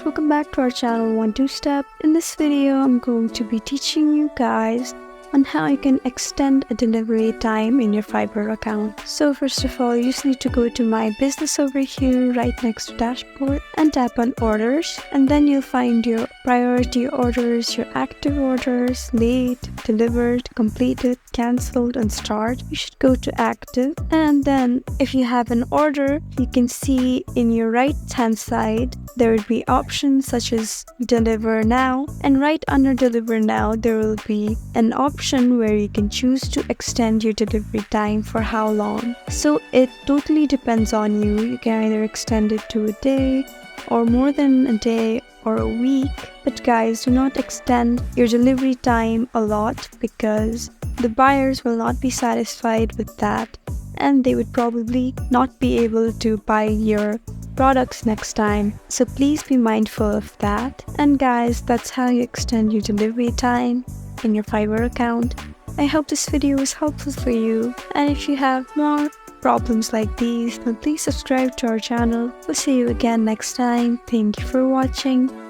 welcome back to our channel 1-2-Step. In this video, I'm going to be teaching you guys on how you can extend a delivery time in your Fiverr account. So first of all, you just need to go to My Business over here, right next to Dashboard, and tap on Orders. And then you'll find your priority orders, your active orders, late, delivered, completed, cancelled, and start. You should go to Active. And then if you have an order, you can see in your right hand side, there will be options such as Deliver Now. And right under Deliver Now, there will be an option where you can choose to extend your delivery time for how long. So it totally depends on you. You can either extend it to a day or more than a day or a week. But guys, do not extend your delivery time a lot because the buyers will not be satisfied with that and they would probably not be able to buy your products next time. So please be mindful of that. And guys, that's how you extend your delivery time in your Fiverr account. I hope this video was helpful for you, and if you have more problems like these, then please subscribe to our channel. We'll see you again next time. Thank you for watching.